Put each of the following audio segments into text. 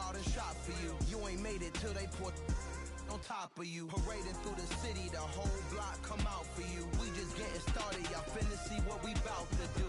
out and shop for you. You ain't made it till they put on top of you. Parading through the city, the whole block come out for you. We just getting started, y'all finna see what we bout to do.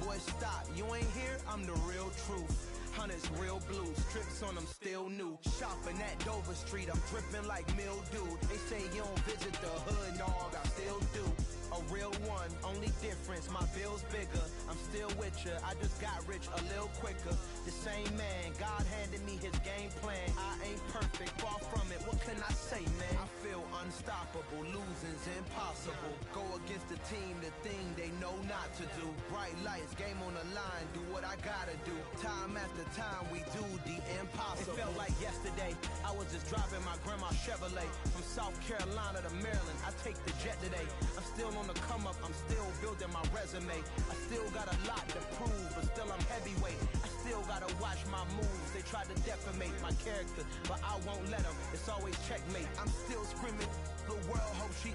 Boy, stop, you ain't here, I'm the real truth. Hunters real blue, strips on them still new. Shopping at Dover Street, I'm dripping like mildew. They say you don't visit the hood, dog, I still do. A real one, only difference, my bill's bigger. I'm still with ya, I just got rich a little quicker. The same man, God handed me his game plan. I ain't perfect, far from it, what can I say, man? I feel unstoppable, losing's impossible. Go against the team, the thing they know not to do. Bright lights, game on the line, do what I gotta do. Time after time, we do the impossible. It felt like yesterday, I was just driving my grandma's Chevrolet. From South Carolina to Maryland, I take the jet today. I'm still on the come up, I'm still building my resume. I still got a lot to prove, but still I'm heavyweight. I still gotta watch my moves. They tried to defamate my character, but I won't let them. It's always checkmate. I'm still screaming, the world hope she.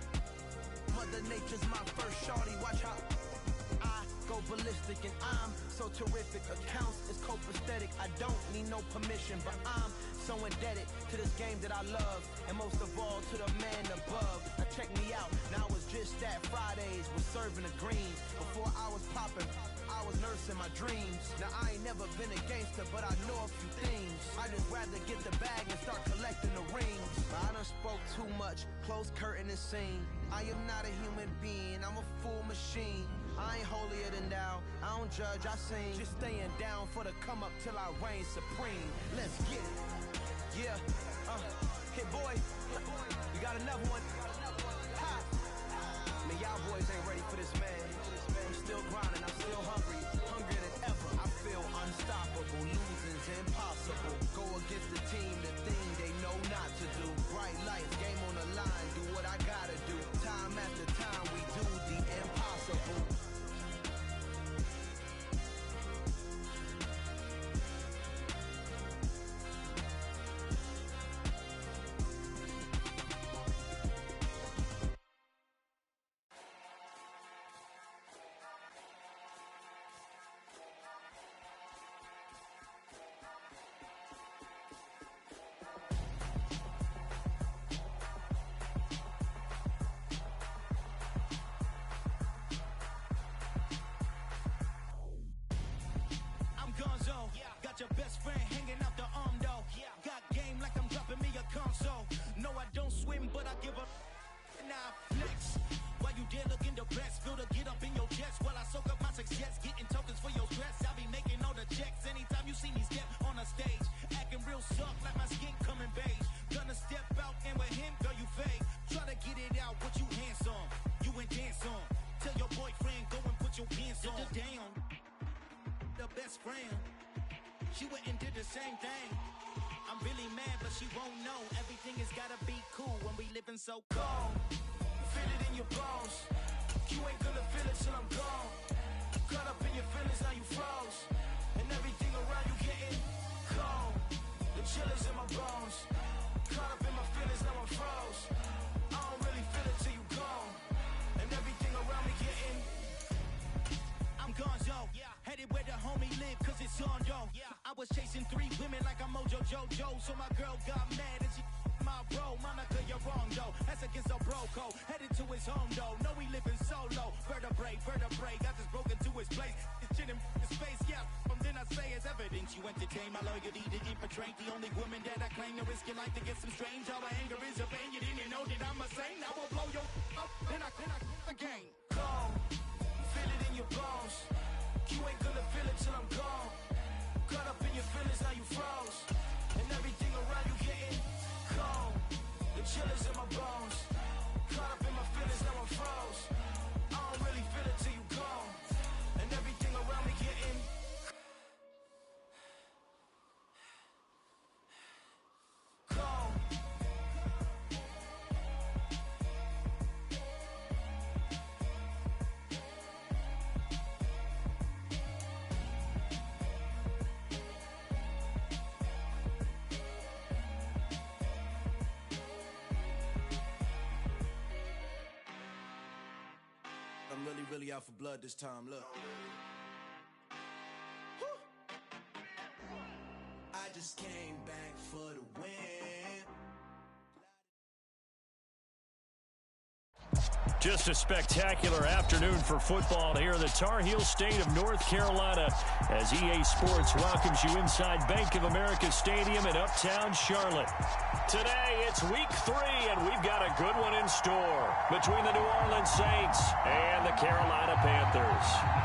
Mother Nature's my first shorty, watch how I go ballistic and I'm so terrific. Accounts is copacetic, I don't need no permission, but I'm so indebted to this game that I love, and most of all to the man above. Now check me out, now it's just that Fridays was serving the greens. Before I was popping, I was nursing my dreams. Now I ain't never been a gangster, but I know a few things. I just rather get the bag and start collecting the rings. But I done spoke too much, close curtain and scene. I am not a human being, I'm a full machine. I ain't holier than thou, I don't judge, I sing. Just staying down for the come up till I reign supreme. Let's get it. Yeah, hit boy, you got another one. Ha! Man, y'all boys ain't ready for this, man. I'm still grinding, I'm still hungry, hungrier than ever. I feel unstoppable, losing's impossible. Go against the team, the thing they know not to do. Bright lights, game on the line, do what I gotta do. Time after time, we do the impossible. Got your best friend hanging out the arm though. Got game like I'm dropping me a console. No, I don't swim, but I give a and I flex. While you there looking depressed, feel the get up in your chest while I soak up my success, getting tokens for your stress. I be making all the checks anytime you see me step on a stage, acting real soft like my skin coming beige. Gonna step out and with him, girl, you fake. Try to get it out, what you handsome, you ain't dance on. Tell your boyfriend go and put your pants on. Down, the best friend. She went and did the same thing. I'm really mad, but she won't know. Everything has gotta be cool when we living so cold. Feel it in your bones. You ain't gonna feel it till I'm gone. Caught up in your feelings, now you froze. And everything around you getting cold. The chill is in my bones. Caught up in my feelings, now I'm froze. I don't really feel it till you gone. And everything around me getting I'm gonzo, headed where the homie live, cause it's on, yo. I was chasing 3 women like I'm Mojo Jojo, so my girl got mad and she my bro. Monica, you're wrong, though. That's against a bro code. Headed to his home, though. No, we living solo. Vertebrae, got this broken to his place. His chin in his face, yeah. Then I say it's evidence you entertain my loyalty to infiltrate the only woman that I claim to risk your life to get some strange. All my anger is a pain. You didn't know that I'm a saint. I will blow your up, then I again. Cold. Feel it in your bones. You ain't gonna feel it till I'm gone. Caught up in your feelings, now you froze. And everything around you getting cold. The chill is in my bones. Caught up in my feelings, now I'm froze. I don't really feel it till you gone. And everything around me getting cold. I'm really out for blood this time, look. I just just came back for the win. Just a spectacular afternoon for football here in the Tar Heel state of North Carolina as EA Sports welcomes you inside Bank of America Stadium in Uptown Charlotte. Today, it's week 3, and we've got a good one in store between the New Orleans Saints and the Carolina Panthers.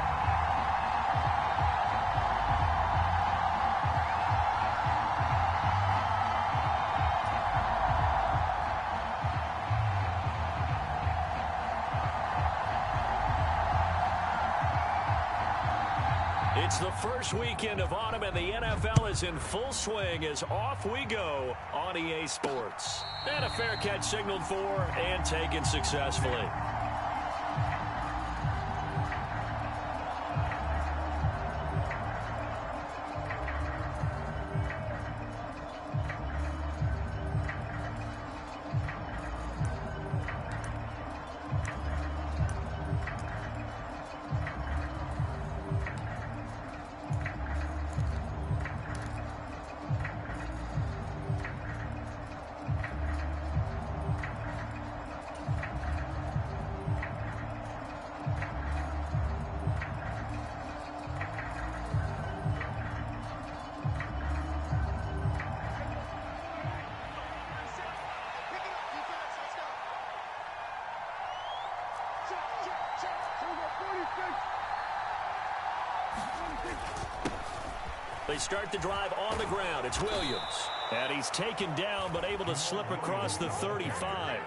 It's the first weekend of autumn, and the NFL is in full swing as off we go on EA Sports. And a fair catch signaled for and taken successfully. They start the drive on the ground. It's Williams. And he's taken down but able to slip across the 35.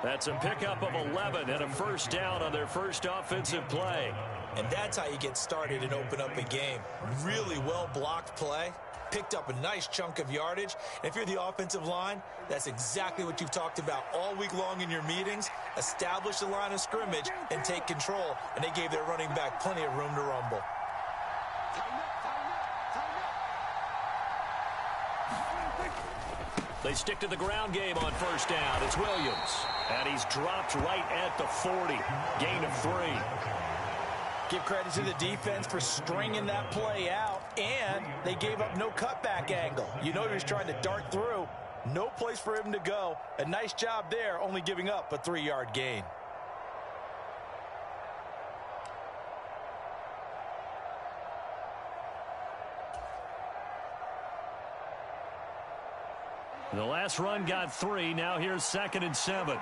That's a pickup of 11 and a first down on their first offensive play. And that's how you get started and open up a game. Really well-blocked play. Picked up a nice chunk of yardage. And if you're the offensive line, that's exactly what you've talked about all week long in your meetings. Establish the line of scrimmage and take control. And they gave their running back plenty of room to rumble. They stick to the ground game on first down. It's Williams. And he's dropped right at the 40. Gain of 3. Give credit to the defense for stringing that play out. And they gave up no cutback angle. You know he was trying to dart through. No place for him to go. A nice job there, only giving up a 3-yard gain. The last run got 3. Now here's 2nd and 7.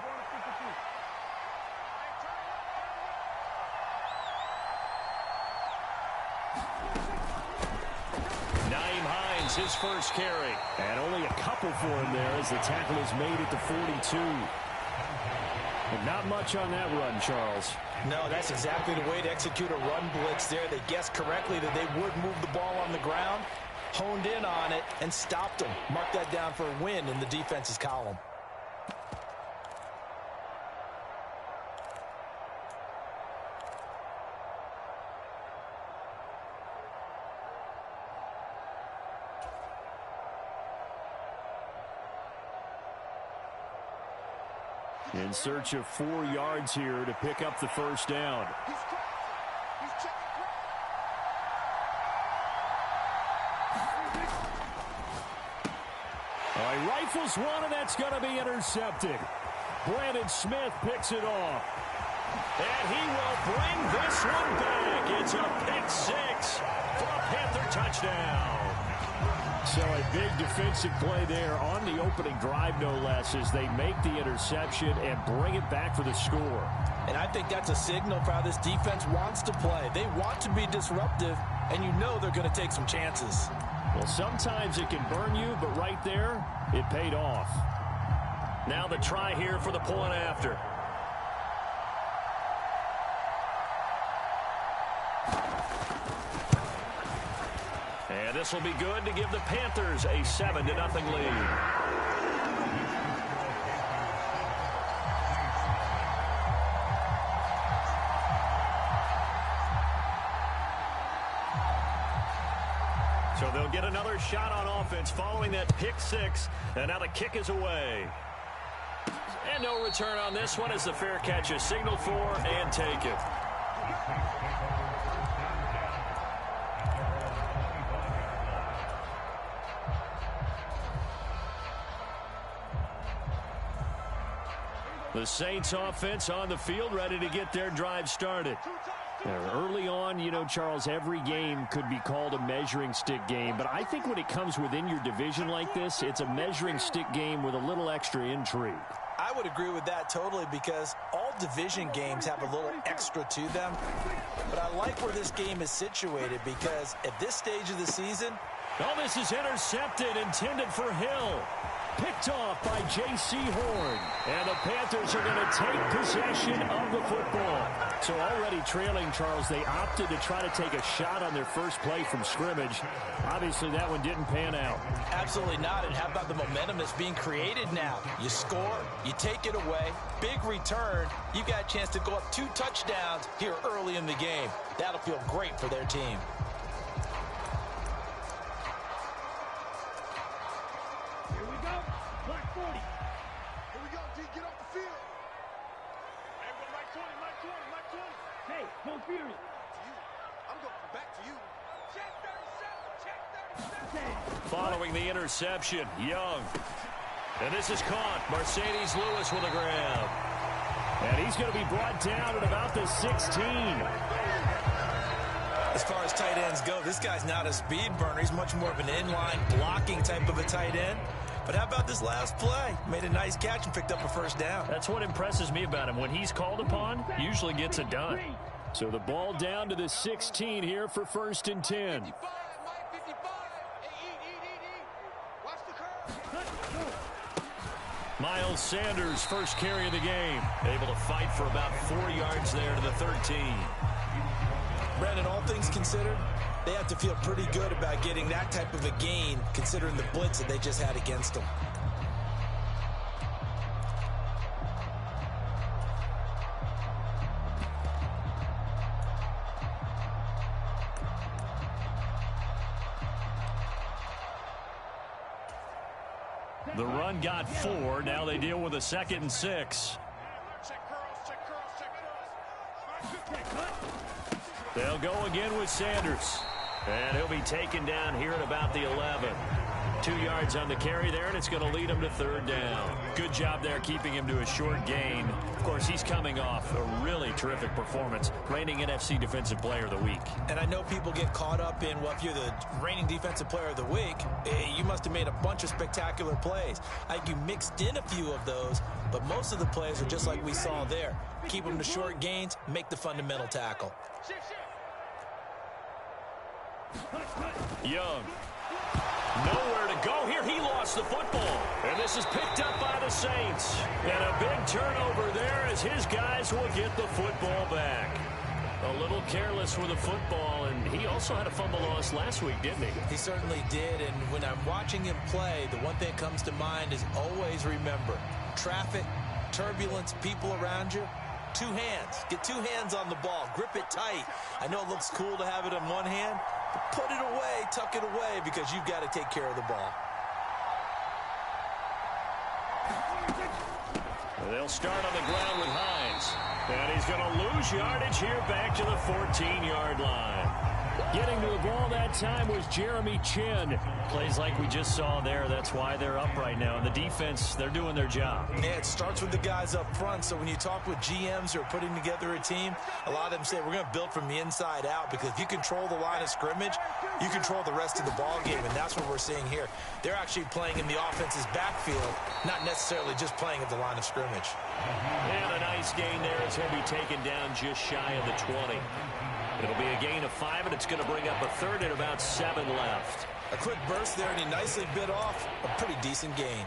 Nyheim Hines, his first carry. And only a couple for him there as the tackle is made at the 42. But not much on that run, Charles. No, that's exactly the way to execute a run blitz there. They guessed correctly that they would move the ball on the ground. Honed in on it and stopped them. Mark that down for a win in the defense's column. In search of 4 yards here to pick up the first down. Rifles one, and that's going to be intercepted. Brandon Smith picks it off. And he will bring this one back. It's a pick 6 for a Panther touchdown. So a big defensive play there on the opening drive, no less, as they make the interception and bring it back for the score. And I think that's a signal for how this defense wants to play. They want to be disruptive, and you know they're going to take some chances. Well, sometimes it can burn you, but right there, it paid off. Now the try here for the point after. And this will be good to give the Panthers a 7-0 lead. So they'll get another shot on offense following that pick 6. And now the kick is away. And no return on this one as the fair catch is signaled for and taken. The Saints offense on the field, ready to get their drive started. Early on, you know, Charles, every game could be called a measuring stick game. But I think when it comes within your division like this, it's a measuring stick game with a little extra intrigue. I would agree with that totally because all division games have a little extra to them. But I like where this game is situated because at this stage of the season... Oh, this is intercepted, intended for Hill. Picked off by J.C. Horn. And the Panthers are going to take possession of the football. So already trailing, Charles, they opted to try to take a shot on their first play from scrimmage. Obviously, that one didn't pan out. Absolutely not. And how about the momentum that's being created now? You score, you take it away, big return. You got a chance to go up 2 touchdowns here early in the game. That'll feel great for their team. Following the interception, Young. And this is caught. Mercedes Lewis with a grab. And he's going to be brought down at about the 16. As far as tight ends go, this guy's not a speed burner. He's much more of an inline blocking type of a tight end. But how about this last play? Made a nice catch and picked up a first down. That's what impresses me about him. When he's called upon, usually gets it done. So the ball down to the 16 here for 1st and 10. Miles Sanders, first carry of the game. Able to fight for about 4 yards there to the 13. Brandon, all things considered, they have to feel pretty good about getting that type of a gain considering the blitz that they just had against them. The run got 4. Now they deal with a 2nd and 6. They'll go again with Sanders. And he'll be taken down here at about the 11. 2 yards on the carry there, and it's going to lead him to 3rd down. Good job there keeping him to a short gain. Of course, he's coming off a really terrific performance, reigning NFC Defensive Player of the Week. And I know people get caught up in, well, if you're the reigning Defensive Player of the Week, you must have made a bunch of spectacular plays. I think you mixed in a few of those, but most of the plays are just like we saw there. Keep them to short gains, make the fundamental tackle. Young. Nowhere to go here. He lost the football. And this is picked up by the Saints. And a big turnover there as his guys will get the football back. A little careless with the football, and he also had a fumble loss last week, didn't he? He certainly did, and when I'm watching him play, the one thing that comes to mind is always remember, traffic, turbulence, people around you, 2 hands. Get 2 hands on the ball. Grip it tight. I know it looks cool to have it in one hand, but put it away, tuck it away, because you've got to take care of the ball. They'll start on the ground with Hines. And he's going to lose yardage here back to the 14-yard line. Getting to the ball that time was Jeremy Chin. Plays like we just saw there. That's why they're up right now. And the defense, they're doing their job. Yeah, it starts with the guys up front. So when you talk with GMs who are putting together a team, a lot of them say we're going to build from the inside out, because if you control the line of scrimmage, you control the rest of the ball game, and that's what we're seeing here. They're actually playing in the offense's backfield, not necessarily just playing at the line of scrimmage. And a nice gain there as he'll be taken down just shy of the 20. It'll be a gain of 5, and it's going to bring up a 3rd and about 7 left. A quick burst there, and he nicely bit off a pretty decent gain.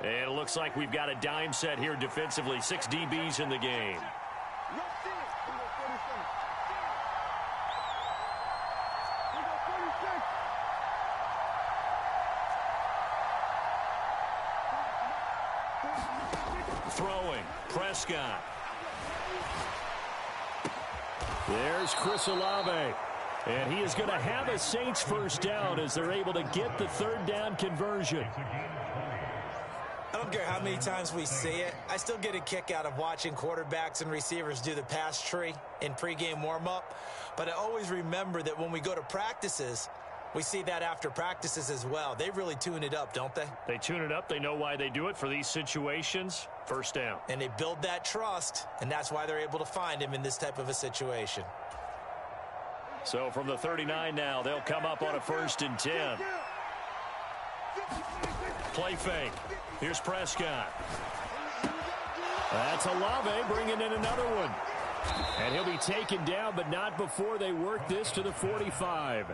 And it looks like we've got a dime set here defensively. 6 DBs in the game. Throwing, Prescott. There's Chris Olave. And he is going to have a Saints first down as they're able to get the 3rd down conversion. I don't care how many times we see it. I still get a kick out of watching quarterbacks and receivers do the pass tree in pregame warm-up. But I always remember that when we go to practices, we see that after practices as well. They really tune it up, don't they? They tune it up. They know why they do it for these situations. First down. And they build that trust, and that's why they're able to find him in this type of a situation. So from the 39 now, they'll come up on a 1st and 10. Play fake. Here's Prescott. That's Olave bringing in another one. And he'll be taken down, but not before they work this to the 45.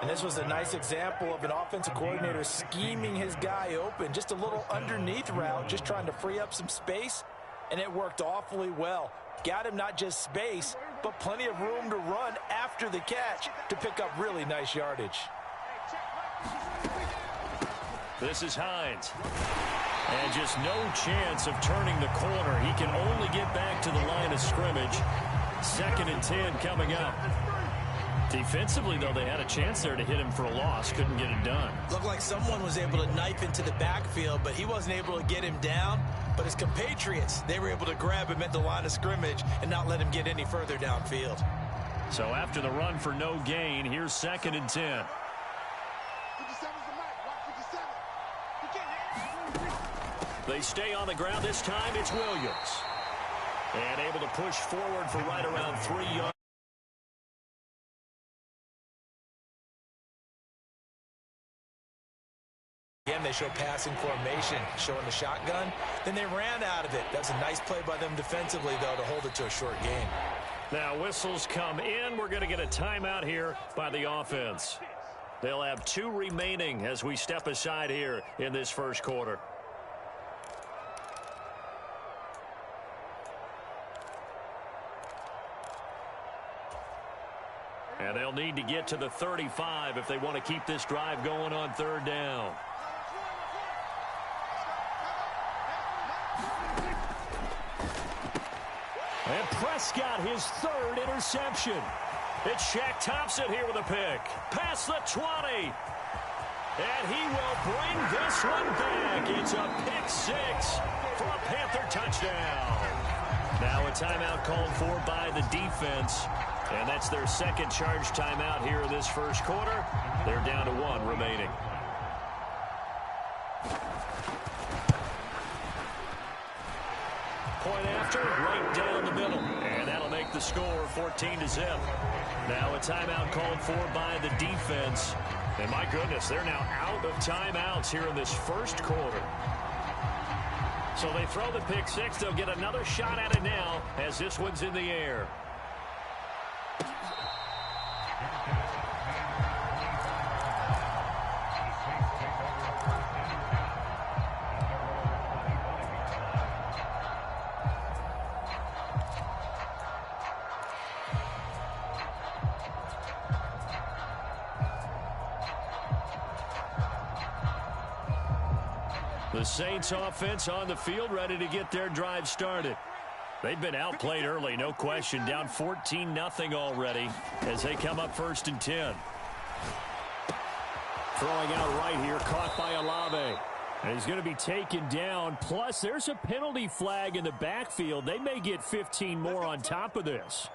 And this was a nice example of an offensive coordinator scheming his guy open. Just a little underneath route, just trying to free up some space. And it worked awfully well. Got him not just space, but plenty of room to run after the catch to pick up really nice yardage. This is Hines. And just no chance of turning the corner. He can only get back to the line of scrimmage. 2nd and 10 coming up. Defensively, though, they had a chance there to hit him for a loss. Couldn't get it done. Looked like someone was able to knife into the backfield, but he wasn't able to get him down. But his compatriots, they were able to grab him at the line of scrimmage and not let him get any further downfield. So after the run for no gain, here's 2nd and 10. They stay on the ground. This time it's Williams. And able to push forward for right around 3 yards. Again, they show passing formation, showing the shotgun. Then they ran out of it. That's a nice play by them defensively, though, to hold it to a short gain. Now whistles come in. We're going to get a timeout here by the offense. They'll have 2 remaining as we step aside here in this first quarter. And they'll need to get to the 35 if they want to keep this drive going on 3rd down. And Prescott, his 3rd interception. It's Shaq Thompson here with a pick. Past the 20. And he will bring this one back. It's a pick 6 for a Panther touchdown. Now a timeout called for by the defense. And that's their 2nd charge timeout here in this first quarter. They're down to 1 remaining. Point after, right down the middle. And that'll make the score 14-0. Now a timeout called for by the defense. And my goodness, they're now out of timeouts here in this first quarter. So they throw the pick 6. They'll get another shot at it now as this one's in the air. The Saints offense on the field, ready to get their drive started. They've been outplayed early, no question. Down 14-0 already as they come up 1st and 10. Throwing out right here, caught by Olave. And he's going to be taken down. Plus, there's a penalty flag in the backfield. They may get 15 more on top of this.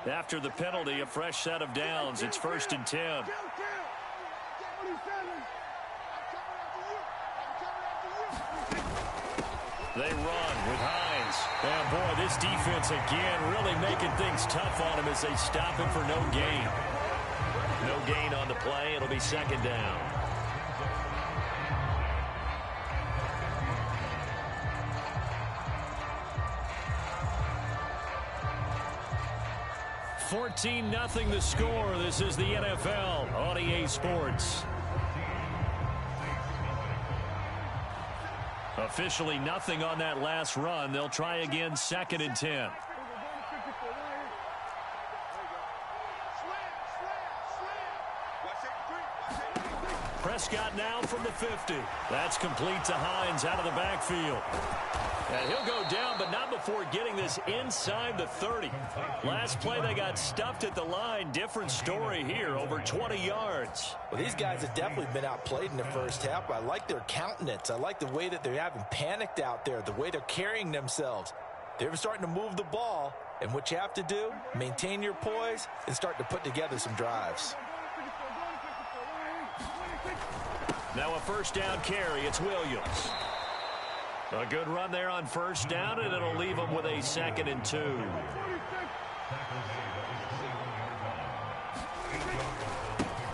After the penalty, a fresh set of downs. It's 1st and 10. They run with Hines. And boy, this defense again really making things tough on him as they stop him for no gain. No gain on the play. It'll be 2nd down. $14-0 the score. This is the NFL on EA Sports. Officially nothing on that last run. They'll try again 2nd and 10. Prescott now from the 50. That's complete to Hines out of the backfield. And he'll go down, but not before getting this inside the 30. Last play, they got stuffed at the line. Different story here, over 20 yards. Well, these guys have definitely been outplayed in the first half. I like their countenance. I like the way that they're having panicked out there, the way they're carrying themselves. They're starting to move the ball, and what you have to do, maintain your poise and start to put together some drives. Now a first down carry. It's Williams. A good run there on first down, and it'll leave them with a 2nd and 2.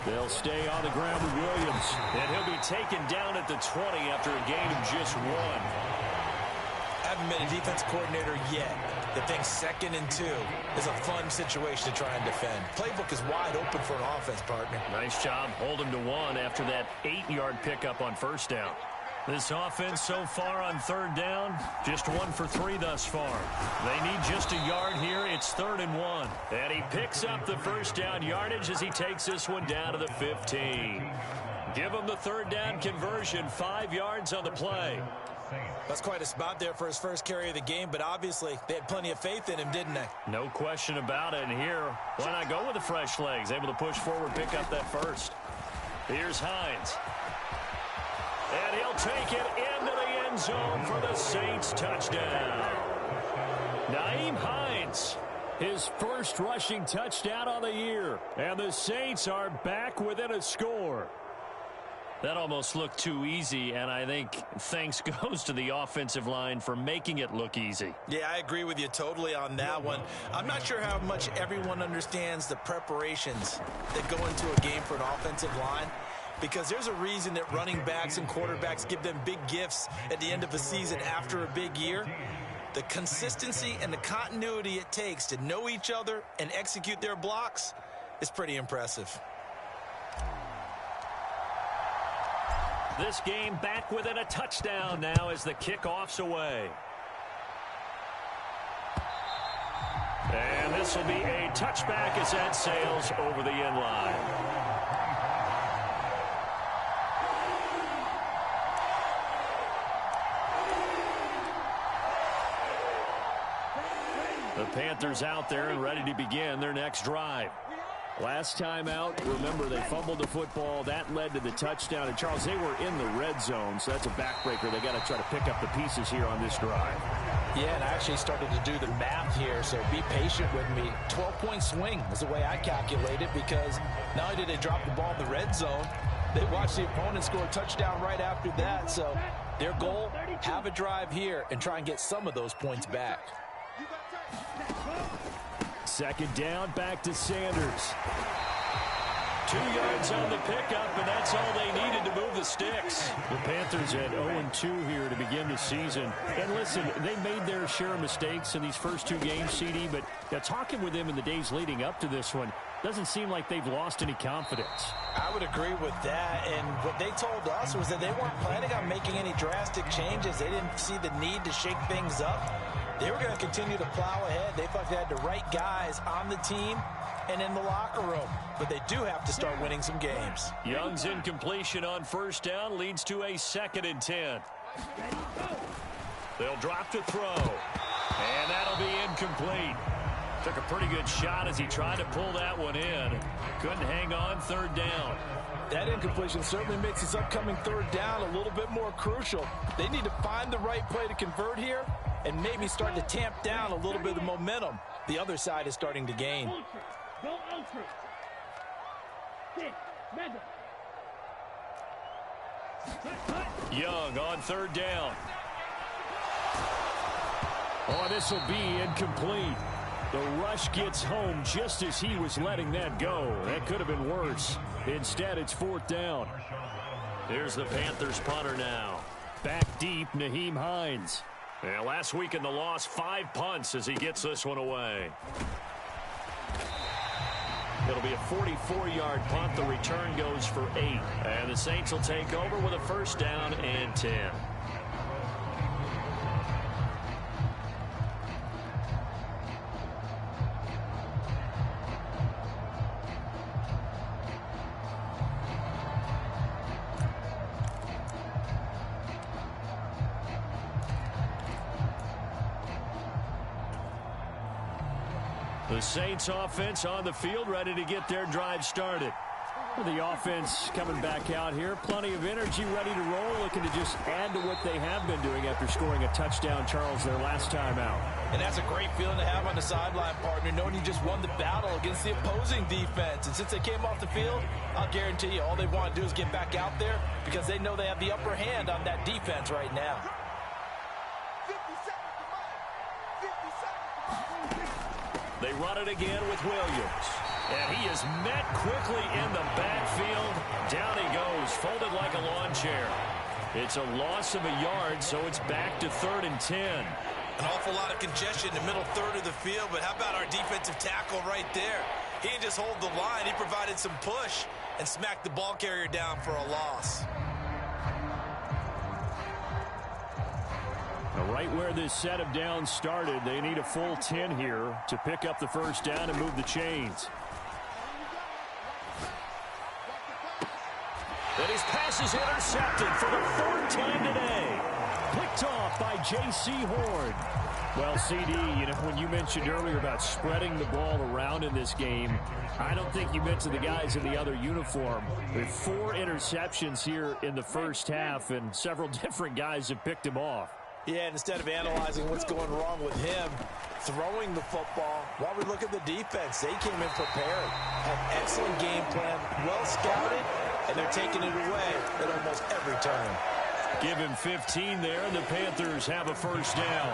They'll stay on the ground with Williams, and he'll be taken down at the 20 after a gain of just 1. Haven't been a defense coordinator yet. The thing 2nd and 2 is a fun situation to try and defend. Playbook is wide open for an offense, partner. Nice job holding to 1 after that 8-yard pickup on first down. This offense so far on 3rd down, just 1 for 3 thus far. They need just a yard here. It's 3rd and 1. And he picks up the first down yardage as he takes this one down to the 15. Give him the 3rd down conversion, 5 yards on the play. That's quite a spot there for his first carry of the game, but obviously they had plenty of faith in him, didn't they? No question about it. And here, why not go with the fresh legs? Able to push forward, pick up that first. Here's Hines. And he'll take it into the end zone for the Saints touchdown. Nyheim Hines, his first rushing touchdown on the year. And the Saints are back within a score. That almost looked too easy, and I think thanks goes to the offensive line for making it look easy. Yeah, I agree with you totally on that one. I'm not sure how much everyone understands the preparations that go into a game for an offensive line, because there's a reason that running backs and quarterbacks give them big gifts at the end of a season after a big year. The consistency and the continuity it takes to know each other and execute their blocks is pretty impressive. This game back within a touchdown now as the kickoff's away. And this will be a touchback as that sails over the end line. The Panthers out there and ready to begin their next drive. Last time out, remember, they fumbled the football. That led to the touchdown. And, Charles, they were in the red zone, so that's a backbreaker. They got to try to pick up the pieces here on this drive. Yeah, and I actually started to do the math here, so be patient with me. 12-point swing is the way I calculate it, because not only did they drop the ball in the red zone, they watched the opponent score a touchdown right after that. So their goal, have a drive here and try and get some of those points back. 2nd down, back to Sanders. 2 yards on the pickup, and that's all they needed to move the sticks. The Panthers at 0-2 here to begin the season. And listen, they made their share of mistakes in these first 2 games, CD, but talking with them in the days leading up to this one, doesn't seem like they've lost any confidence. I would agree with that, and what they told us was that they weren't planning on making any drastic changes. They didn't see the need to shake things up. They were going to continue to plow ahead. They thought they had the right guys on the team and in the locker room, but they do have to start winning some games. Young's incompletion on first down leads to a 2nd and 10. They'll drop to throw, and that'll be incomplete. Took a pretty good shot as he tried to pull that one in. Couldn't hang on 3rd down. That incompletion certainly makes this upcoming 3rd down a little bit more crucial. They need to find the right play to convert here and maybe start to tamp down a little bit of the momentum the other side is starting to gain. Young on 3rd down. Oh, this will be incomplete. The rush gets home just as he was letting that go. That could have been worse. Instead, it's 4th down. Here's the Panthers punter now. Back deep, Nyheim Hines. And last week in the loss, 5 punts as he gets this one away. It'll be a 44-yard punt. The return goes for 8. And the Saints will take over with a 1st down and 10. The Saints offense on the field, ready to get their drive started. The offense coming back out here. Plenty of energy, ready to roll, looking to just add to what they have been doing after scoring a touchdown, Charles, their last time out. And that's a great feeling to have on the sideline, partner, knowing you just won the battle against the opposing defense. And since they came off the field, I'll guarantee you all they want to do is get back out there because they know they have the upper hand on that defense right now. They run it again with Williams. And he is met quickly in the backfield. Down he goes, folded like a lawn chair. It's a loss of a yard, so it's back to 3rd and 10. An awful lot of congestion in the middle third of the field, but how about our defensive tackle right there? He didn't just hold the line, he provided some push and smacked the ball carrier down for a loss. Right where this set of downs started, they need a full 10 here to pick up the first down and move the chains. And his pass is intercepted for the 4th time today. Picked off by J.C. Horn. Well, CD, you know, when you mentioned earlier about spreading the ball around in this game, I don't think you mentioned the guys in the other uniform. With 4 interceptions here in the first half, and several different guys have picked him off. Yeah, and instead of analyzing what's going wrong with him, throwing the football, while we look at the defense, they came in prepared. Had excellent game plan, well scouted, and they're taking it away at almost every turn. Give him 15 there, and the Panthers have a first down.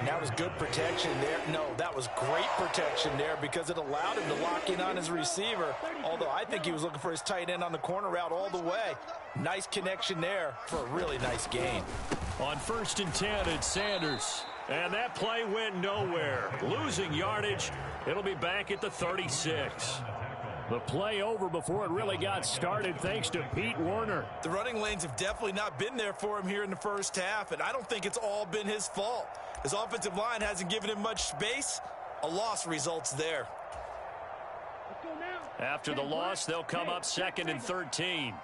And that was good protection there. No, that was great protection there because it allowed him to lock in on his receiver, although I think he was looking for his tight end on the corner route all the way. Nice connection there for a really nice gain. On 1st and 10, it's Sanders. And that play went nowhere. Losing yardage. It'll be back at the 36. The play over before it really got started thanks to Pete Werner. The running lanes have definitely not been there for him here in the first half, and I don't think it's all been his fault. His offensive line hasn't given him much space. A loss results there. After the loss, they'll come up 2nd and 13.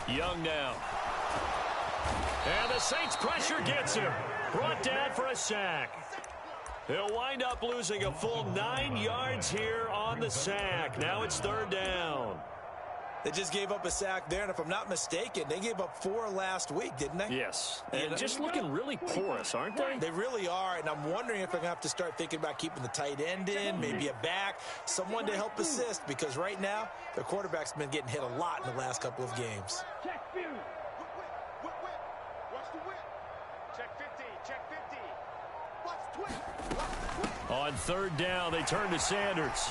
Young now. And the Saints pressure gets him. Brought down for a sack. He'll wind up losing a full 9 yards here on the sack. Now it's 3rd down. They just gave up a sack there, and if I'm not mistaken, they gave up 4 last week, didn't they? Yes. And just looking really porous, aren't they? They really are, and I'm wondering if they're going to have to start thinking about keeping the tight end in, maybe a back, someone to help assist, because right now, their quarterback's been getting hit a lot in the last couple of games. Check 50. Watch the whip. Check 50. Check 50. Watch twist. On 3rd down, they turn to Sanders.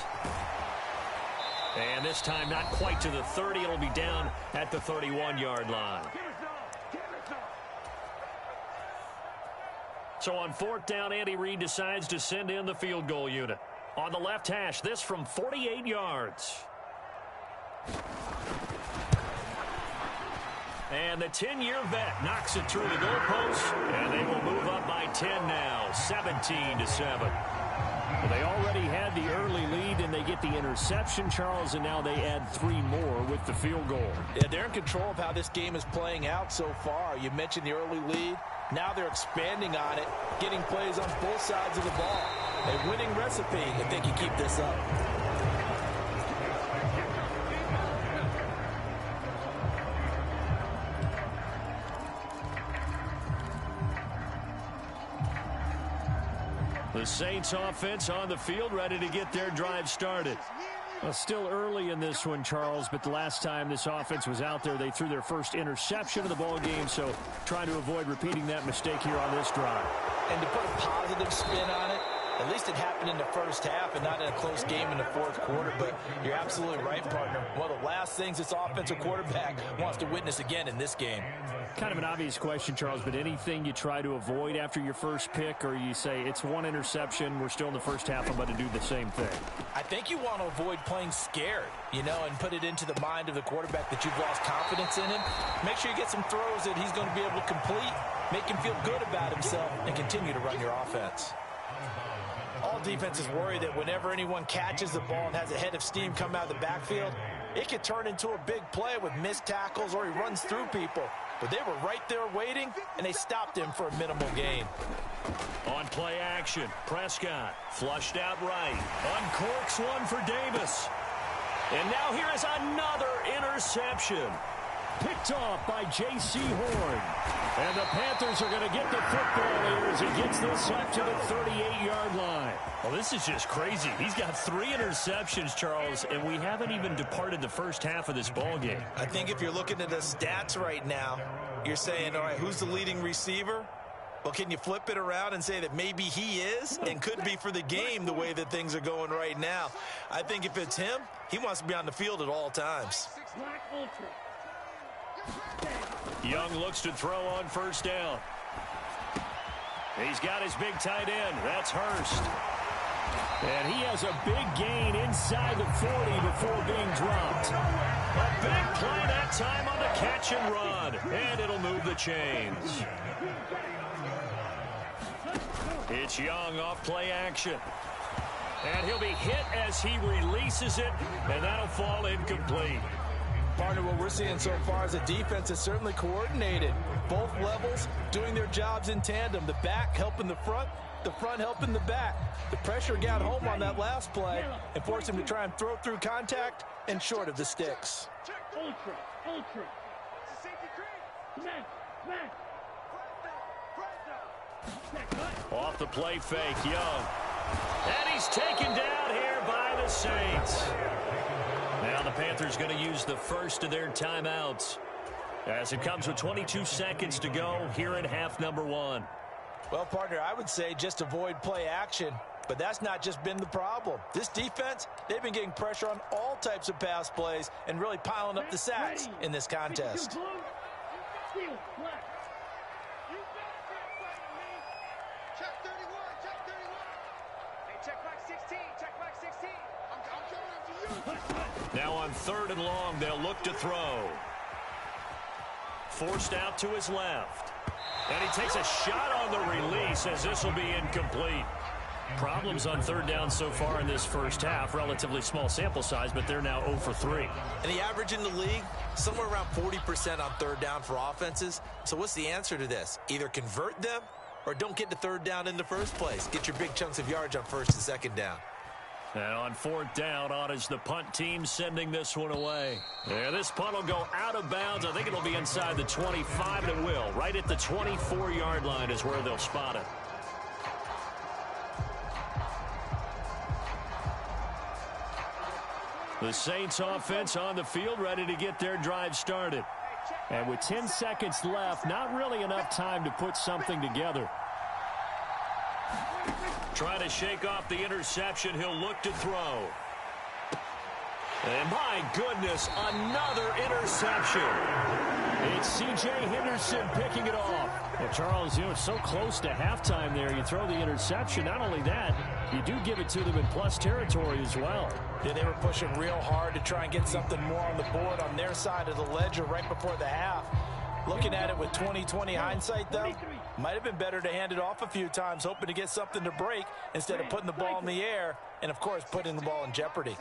And this time not quite to the 30. It'll be down at the 31-yard line. So on 4th down, Andy Reid decides to send in the field goal unit. On the left hash, this from 48 yards. And the 10-year vet knocks it through the goalpost, and they will move up by 10 now, 17-7. Well, they already had the early lead, and they get the interception, Charles, and now they add 3 more with the field goal. Yeah, they're in control of how this game is playing out so far. You mentioned the early lead. Now they're expanding on it, getting plays on both sides of the ball. A winning recipe if they can keep this up. The Saints offense on the field, ready to get their drive started. Well, still early in this one, Charles, but the last time this offense was out there, they threw their first interception of the ball game, so trying to avoid repeating that mistake here on this drive. And to put a positive spin on it, at least it happened in the first half and not in a close game in the 4th quarter, but you're absolutely right, partner. One of the last things this offensive quarterback wants to witness again in this game. Kind of an obvious question, Charles, but anything you try to avoid after your first pick, or you say it's 1 interception, we're still in the first half, I'm about to do the same thing? I think you want to avoid playing scared, you know, and put it into the mind of the quarterback that you've lost confidence in him. Make sure you get some throws that he's going to be able to complete, make him feel good about himself, and continue to run your offense. All defenses worry that whenever anyone catches the ball and has a head of steam come out of the backfield, it could turn into a big play with missed tackles or he runs through people. But they were right there waiting, and they stopped him for a minimal gain. On play action, Prescott flushed out right. Uncorks one for Davis. And now here is another interception. Picked off by J.C. Horn. And the Panthers are going to get the football here as he gets this up to the 38-yard line. Well, this is just crazy. He's got 3 interceptions, Charles, and we haven't even departed the first half of this ball game. I think if you're looking at the stats right now, you're saying, all right, who's the leading receiver? Well, can you flip it around and say that maybe he is and could be for the game the way that things are going right now? I think if it's him, he wants to be on the field at all times. Young looks to throw on first down. He's got his big tight end. That's Hurst. And he has a big gain inside the 40 before being dropped. A big play that time on the catch and run. And it'll move the chains. It's Young off play action. And he'll be hit as he releases it. And that'll fall incomplete. Partner, what we're seeing so far is a defense is certainly coordinated. Both levels doing their jobs in tandem. The back helping the front helping the back. The pressure got home on that last play and forced him to try and throw through contact and short of the sticks. Ultra. Off the play fake, Young. And he's taken down here by the Saints. Now the Panthers going to use the first of their timeouts as it comes with 22 seconds to go here in half number 1. Well, partner, I would say just avoid play action, but that's not just been the problem. This defense, they've been getting pressure on all types of pass plays and really piling up the sacks in this contest. Now on 3rd and long, they'll look to throw. Forced out to his left. And he takes a shot on the release as this will be incomplete. Problems on 3rd down so far in this first half. Relatively small sample size, but they're now 0 for 3. And the average in the league, somewhere around 40% on 3rd down for offenses. So what's the answer to this? Either convert them or don't get to 3rd down in the first place. Get your big chunks of yards on 1st and 2nd down. And on 4th down, on is the punt team sending this one away. Yeah, this punt will go out of bounds. I think it'll be inside the 25, and it will. Right at the 24-yard line is where they'll spot it. The Saints offense on the field, ready to get their drive started. And with 10 seconds left, not really enough time to put something together. Trying to shake off the interception. He'll look to throw. And my goodness, another interception. It's C.J. Henderson picking it off. Well, Charles, it's so close to halftime there. You throw the interception. Not only that, you do give it to them in plus territory as well. Yeah, they were pushing real hard to try and get something more on the board on their side of the ledger right before the half. Looking at it with 20/20 hindsight, though, might have been better to hand it off a few times, hoping to get something to break instead of putting the ball in the air and, of course, putting the ball in jeopardy.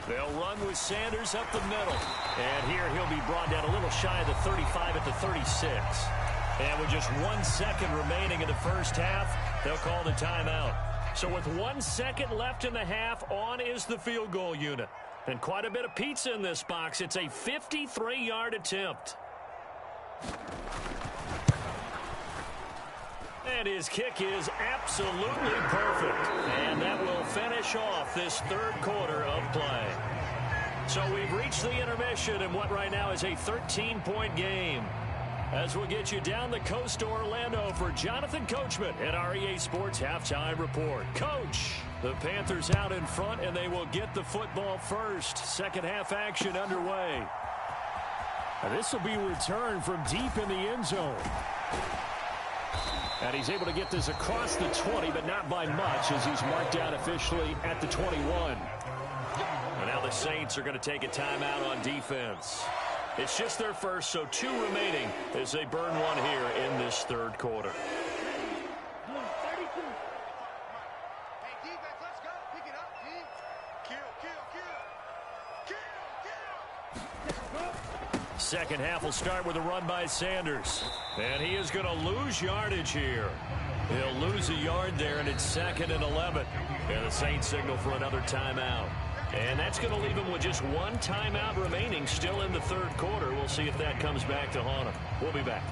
They'll run with Sanders up the middle. And here he'll be brought down a little shy of the 35 at the 36. And with just 1 second remaining in the first half, they'll call the timeout. So with 1 second left in the half, on is the field goal unit. And quite a bit of pizza in this box. It's a 53-yard attempt. And his kick is absolutely perfect. And that will finish off this 3rd quarter of play. So we've reached the intermission in what right now is a 13-point game. As we'll get you down the coast to Orlando for Jonathan Coachman at our EA Sports Halftime Report. Coach, the Panthers out in front, and they will get the football first. Second half action underway. And this will be returned from deep in the end zone. And he's able to get this across the 20, but not by much, as he's marked down officially at the 21. And now the Saints are going to take a timeout on defense. It's just their first, so 2 remaining as they burn one here in this 3rd quarter. Second half will start with a run by Sanders. And he is going to lose yardage here. He'll lose a yard there, and it's 2nd and 11. And the Saints signal for another timeout. And that's going to leave him with just one timeout remaining still in the third quarter. We'll see if that comes back to haunt him. We'll be back.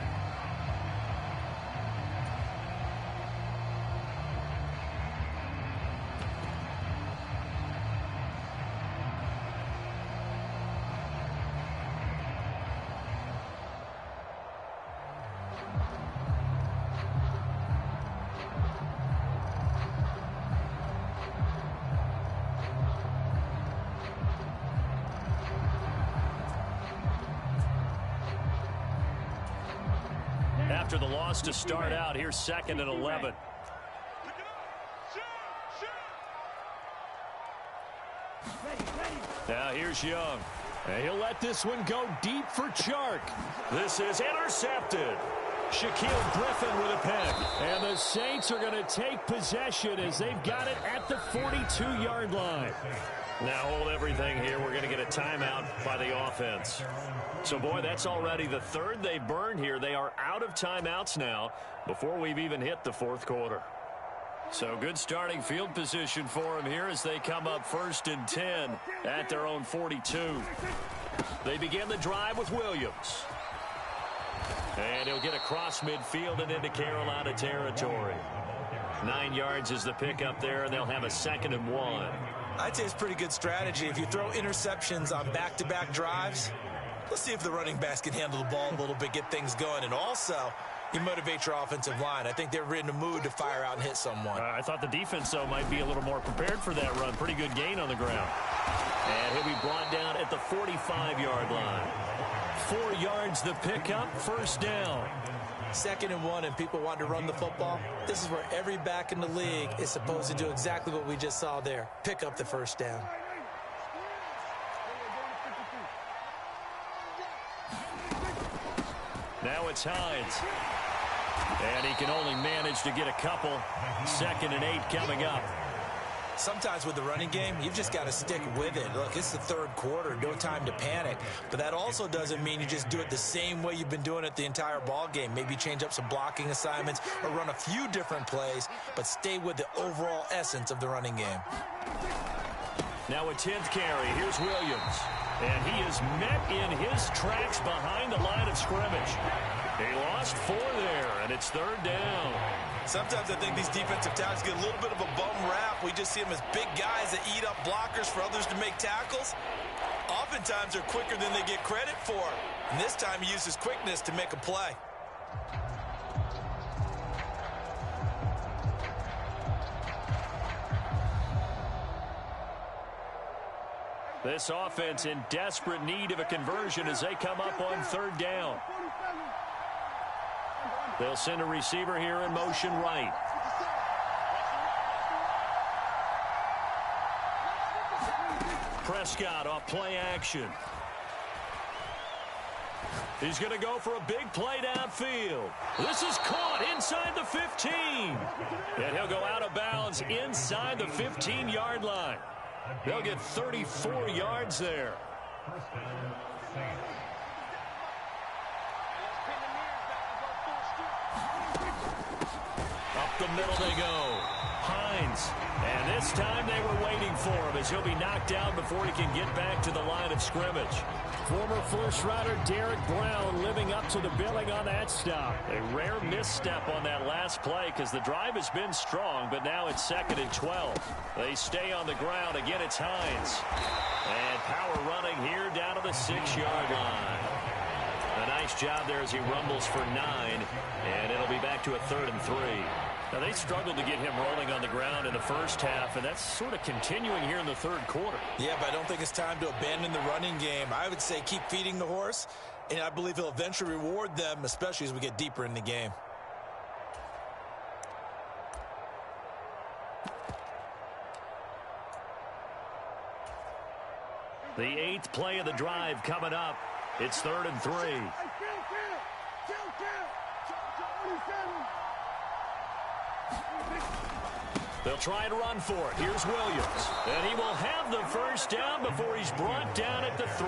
After the loss to start out, here's 2nd and 11. Now here's Young. And he'll let this one go deep for Chark. This is intercepted. Shaquille Griffin with a pick. And the Saints are going to take possession as they've got it at the 42-yard line. Now hold everything here. We're going to get a timeout by the offense. So, boy, that's already the third they burned here. They are out of timeouts now before we've even hit the fourth quarter. So good starting field position for them here as they come up 1st and 10 at their own 42. They begin the drive with Williams. And he'll get across midfield and into Carolina territory. 9 yards is the pickup there, and they'll have a 2nd and 1. I'd say it's pretty good strategy. If you throw interceptions on back-to-back drives, let's see if the running backs can handle the ball a little bit, get things going. And also, you motivate your offensive line. I think they're in the mood to fire out and hit someone. I thought the defense, though, might be a little more prepared for that run. Pretty good gain on the ground. And he'll be brought down at the 45-yard line. 4 yards the pickup, 1st down. 2nd and 1, and people want to run the football. This is where every back in the league is supposed to do exactly what we just saw there. Pick up the 1st down. Now it's Hines. And he can only manage to get a couple. 2nd and 8 coming up. Sometimes with the running game, you've just got to stick with it. Look, it's the third quarter, no time to panic. But that also doesn't mean you just do it the same way you've been doing it the entire ball game. Maybe change up some blocking assignments or run a few different plays, but stay with the overall essence of the running game. Now a 10th carry. Here's Williams. And he is met in his tracks behind the line of scrimmage. He lost 4 there, and it's 3rd down. Sometimes I think these defensive tackles get a little bit of a bum rap. We just see them as big guys that eat up blockers for others to make tackles. Oftentimes they're quicker than they get credit for. And this time he uses quickness to make a play. This offense in desperate need of a conversion as they come up on 3rd down. They'll send a receiver here in motion right. Prescott off play action. He's going to go for a big play downfield. This is caught inside the 15. And he'll go out of bounds inside the 15-yard line. They'll get 34 yards there. Up the middle they go. Hines. And this time they were waiting for him as he'll be knocked down before he can get back to the line of scrimmage. Former first-rounder Derek Brown living up to the billing on that stop. A rare misstep on that last play because the drive has been strong, but now it's 2nd and 12. They stay on the ground. Again, it's Hines. And power running here down to the 6-yard line. A nice job there as he rumbles for 9, and it'll be back to a 3rd and 3. Now, they struggled to get him rolling on the ground in the first half, and that's sort of continuing here in the third quarter. Yeah, but I don't think it's time to abandon the running game. I would say keep feeding the horse, and I believe he'll eventually reward them, especially as we get deeper in the game. The 8th play of the drive coming up. It's 3rd and 3. They'll try to run for it. Here's Williams. And he will have the first down before he's brought down at the 3.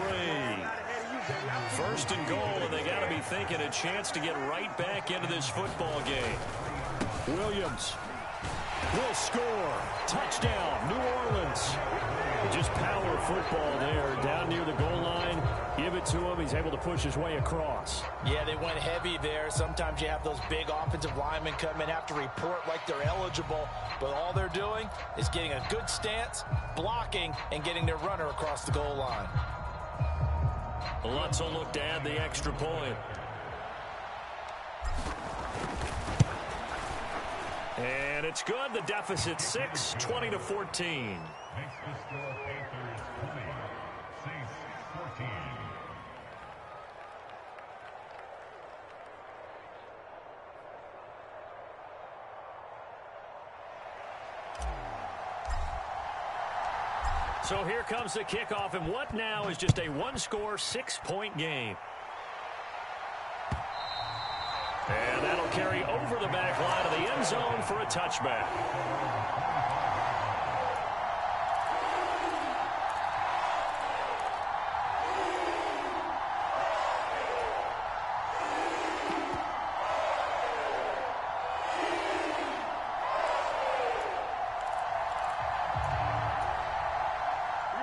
First and goal, and they got to be thinking a chance to get right back into this football game. Williams will score. Touchdown, New Orleans. Just power football there down near the goal line. Give it to him. He's able to push his way across. Yeah, they went heavy there. Sometimes you have those big offensive linemen come in, have to report like they're eligible, but all they're doing is getting a good stance, blocking, and getting their runner across the goal line. Lutz will look to add the extra point. And it's good. The deficit 6, 20-14. So here comes the kickoff, and what now is just a one-score, 6-point game. And that'll carry over the back line of the end zone for a touchback.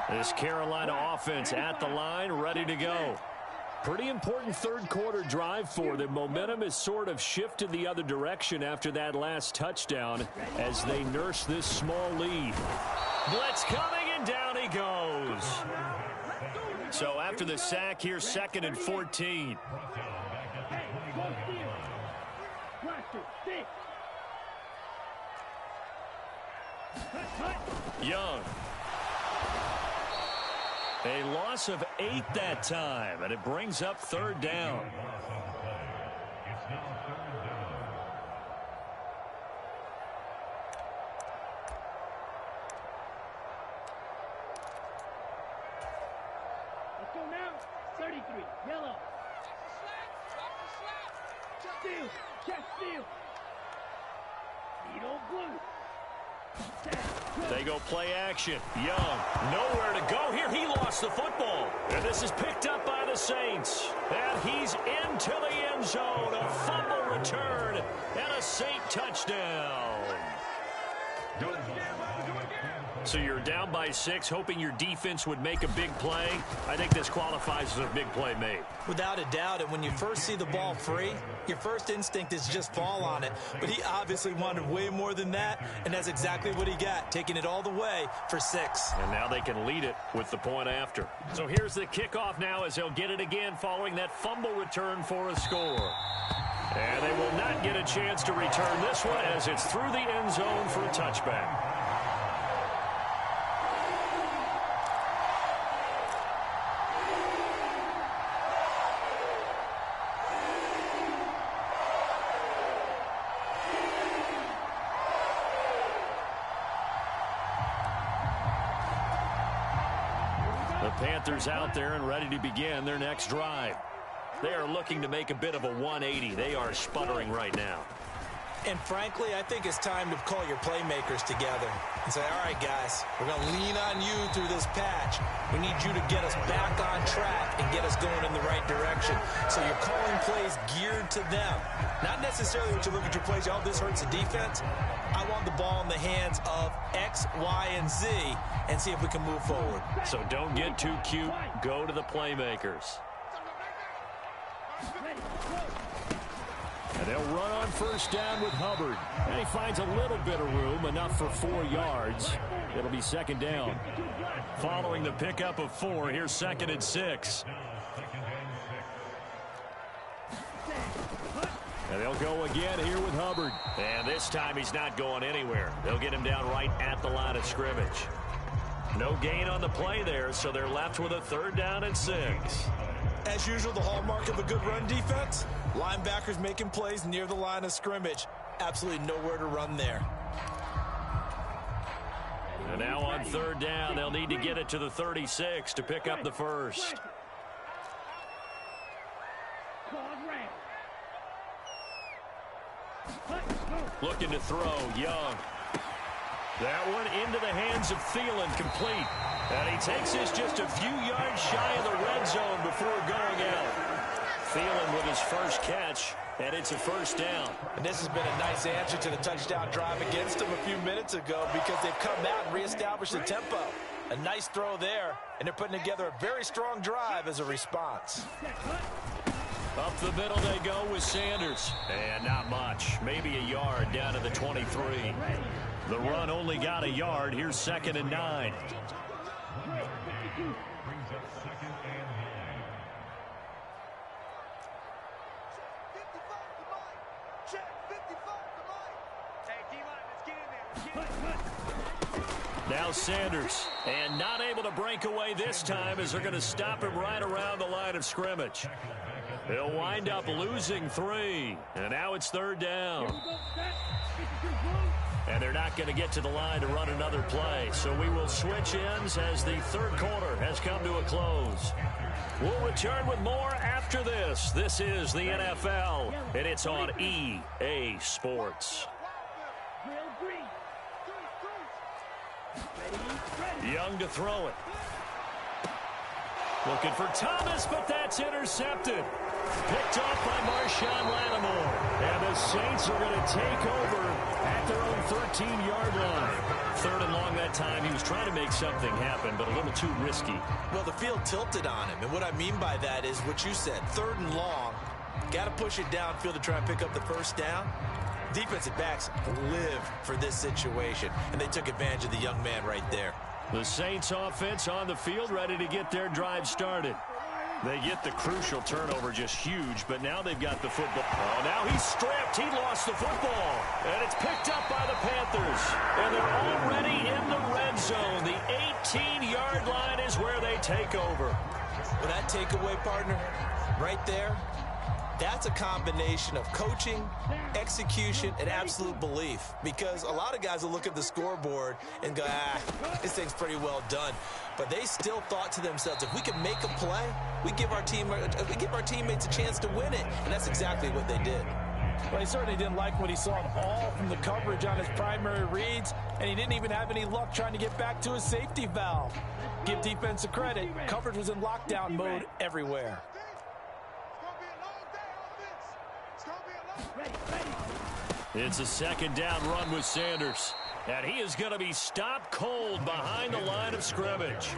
This Carolina offense at the line, ready to go. Pretty important third quarter drive for them. Momentum has sort of shifted the other direction after that last touchdown as they nurse this small lead. Blitz coming, and down he goes. So after the sack, here's 2nd and 14. Young. A loss of 8 that time, and it brings up 3rd down. Let's go now. 33, yellow. Steal, check steal. Needle blue. They go play action. Young, nowhere to go here. He lost the football. And this is picked up by the Saints. And he's into the end zone. A fumble return and a Saint touchdown. So you're down by 6, hoping your defense would make a big play. I think this qualifies as a big play made. Without a doubt, and when you first see the ball free, your first instinct is just fall on it. But he obviously wanted way more than that, and that's exactly what he got, taking it all the way for 6. And now they can lead it with the point after. So here's the kickoff now as they'll get it again following that fumble return for a score. And they will not get a chance to return this one as it's through the end zone for a touchback. Panthers out there and ready to begin their next drive. They are looking to make a bit of a 180. They are sputtering right now. And frankly, I think it's time to call your playmakers together and say, all right, guys, we're going to lean on you through this patch. We need you to get us back on track and get us going in the right direction. So you're calling plays geared to them. Not necessarily when you look at your plays, oh, this hurts the defense. I want the ball in the hands of X, Y, and Z and see if we can move forward. So don't get too cute. Go to the playmakers. And they'll run on first down with Hubbard. And he finds a little bit of room, enough for 4 yards. It'll be 2nd down. Following the pickup of 4, here's 2nd and 6. And they'll go again here with Hubbard. And this time he's not going anywhere. They'll get him down right at the line of scrimmage. No gain on the play there, so they're left with a 3rd down and 6. As usual, the hallmark of a good run defense, linebackers making plays near the line of scrimmage. Absolutely nowhere to run there. And now on 3rd down, they'll need to get it to the 36 to pick up the first. Looking to throw, Young. That one into the hands of Thielen, complete. And he takes this just a few yards shy of the red zone before going out. Thielen with his first catch, and it's a first down. And this has been a nice answer to the touchdown drive against them a few minutes ago because they've come out and reestablished the tempo. A nice throw there, and they're putting together a very strong drive as a response. Up the middle they go with Sanders. And not much. Maybe a yard down to the 23. The run only got a yard. Here's 2nd and 9. Now Sanders, and not able to break away this time as they're going to stop him right around the line of scrimmage. They'll wind up losing 3, and now it's 3rd down. And they're not going to get to the line to run another play, so we will switch ends as the 3rd quarter has come to a close. We'll return with more after this. This is the NFL, and it's on EA Sports. Young to throw it. Looking for Thomas, but that's intercepted. Picked off by Marshawn Lattimore. And the Saints are going to take over at their own 13-yard line. 3rd and long that time. He was trying to make something happen, but a little too risky. Well, the field tilted on him. And what I mean by that is what you said. 3rd and long. Got to push it downfield to try and pick up the first down. Defensive backs live for this situation, and they took advantage of the young man right there. The Saints offense on the field, ready to get their drive started. They get the crucial turnover, just huge, but now they've got the football. Oh, now he's stripped. He lost the football, and it's picked up by the Panthers. And they're already in the red zone. The 18-yard line is where they take over. Well, that takeaway, partner, right there, that's a combination of coaching, execution, and absolute belief. Because a lot of guys will look at the scoreboard and go, this thing's pretty well done. But they still thought to themselves, if we can make a play, we give our teammates a chance to win it. And that's exactly what they did. Well, he certainly didn't like what he saw at all from the coverage on his primary reads, and he didn't even have any luck trying to get back to his safety valve. Give defense a credit. Coverage was in lockdown mode everywhere. It's a 2nd down run with Sanders. And he is going to be stopped cold behind the line of scrimmage.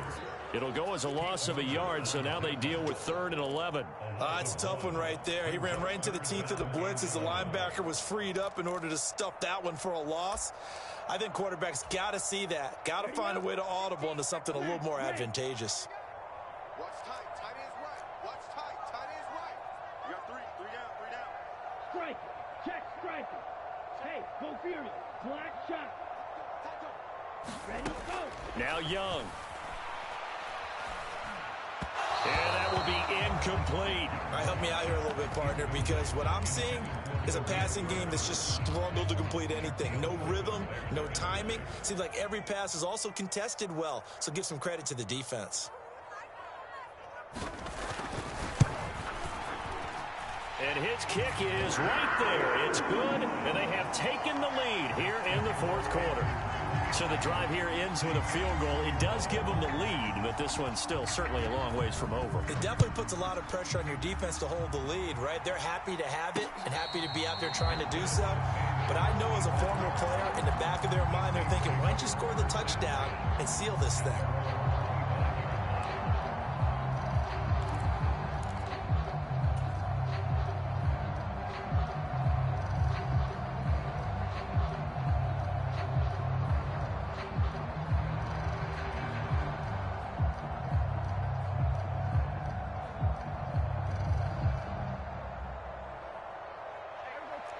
It'll go as a loss of a yard, so now they deal with 3rd and 11. It's a tough one right there. He ran right into the teeth of the blitz as the linebacker was freed up in order to stuff that one for a loss. I think quarterbacks got to see that. Got to find a way to audible into something a little more advantageous. Watch tight. Tight ends right. Watch tight. Tight ends right. You got three down. Striker. Check striker. Hey, go Fury. Black shot. Ready, go. Now Young. And that will be incomplete. All right, help me out here a little bit, partner, because what I'm seeing is a passing game that's just struggled to complete anything. No rhythm, no timing. Seems like every pass is also contested well, so give some credit to the defense. And his kick is right there. It's good, and they have taken the lead here in the 4th quarter. So the drive here ends with a field goal. It does give them the lead, but this one's still certainly a long ways from over. It definitely puts a lot of pressure on your defense to hold the lead, right? They're happy to have it and happy to be out there trying to do so. But I know as a former player, in the back of their mind, they're thinking, why don't you score the touchdown and seal this thing?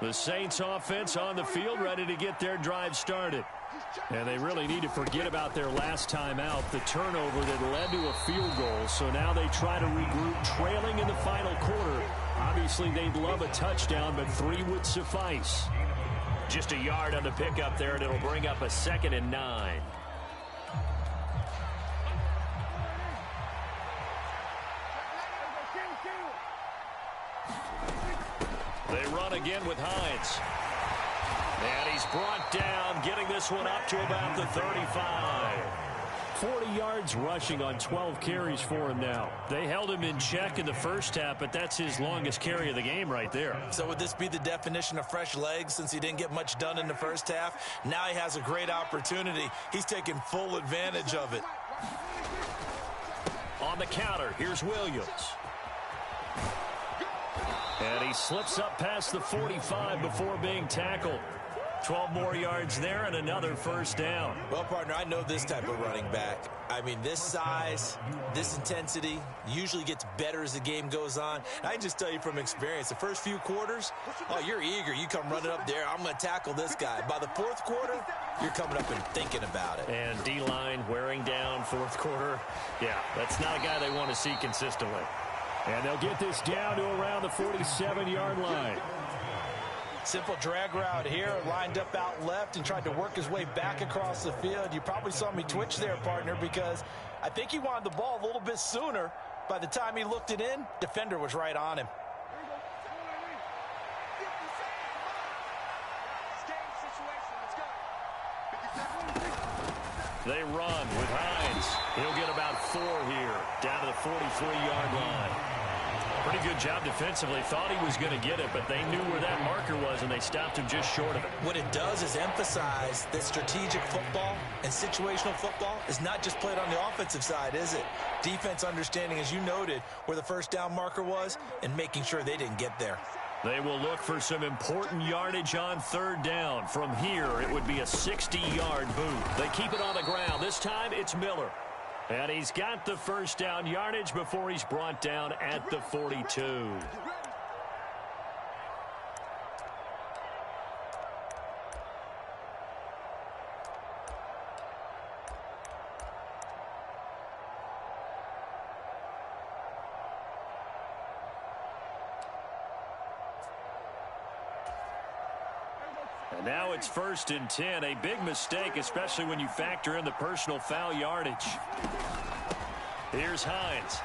The Saints offense on the field, ready to get their drive started. And they really need to forget about their last time out, the turnover that led to a field goal. So now they try to regroup, trailing in the final quarter. Obviously, they'd love a touchdown, but 3 would suffice. Just a yard on the pickup there, and it'll bring up a 2nd and 9. They run again with Hines. And he's brought down, getting this one up to about the 35. 40 yards rushing on 12 carries for him now. They held him in check in the first half, but that's his longest carry of the game right there. So would this be the definition of fresh legs since he didn't get much done in the first half? Now he has a great opportunity. He's taking full advantage of it. On the counter, here's Williams. And he slips up past the 45 before being tackled. 12 more yards there and another first down. Well, partner, I know this type of running back. I mean, this size, this intensity usually gets better as the game goes on. And I can just tell you from experience, the first few quarters, oh, you're eager. You come running up there, I'm going to tackle this guy. By the fourth quarter, you're coming up and thinking about it. And D-line wearing down fourth quarter. Yeah, that's not a guy they want to see consistently. And they'll get this down to around the 47-yard line. Simple drag route here, lined up out left and tried to work his way back across the field. You probably saw me twitch there, partner, because I think he wanted the ball a little bit sooner. By the time he looked it in, defender was right on him. They run with Hines. He'll get about 4 here, down to the 43-yard line. Pretty good job defensively. Thought he was going to get it, but they knew where that marker was, and they stopped him just short of it. What it does is emphasize that strategic football and situational football is not just played on the offensive side, is it? Defense understanding, as you noted, where the first down marker was and making sure they didn't get there. They will look for some important yardage on third down. From here, it would be a 60-yard boot. They keep it on the ground. This time, it's Miller. And he's got the first down yardage before he's brought down at the 42. And now it's 1st and 10. A big mistake, especially when you factor in the personal foul yardage. Here's Hines.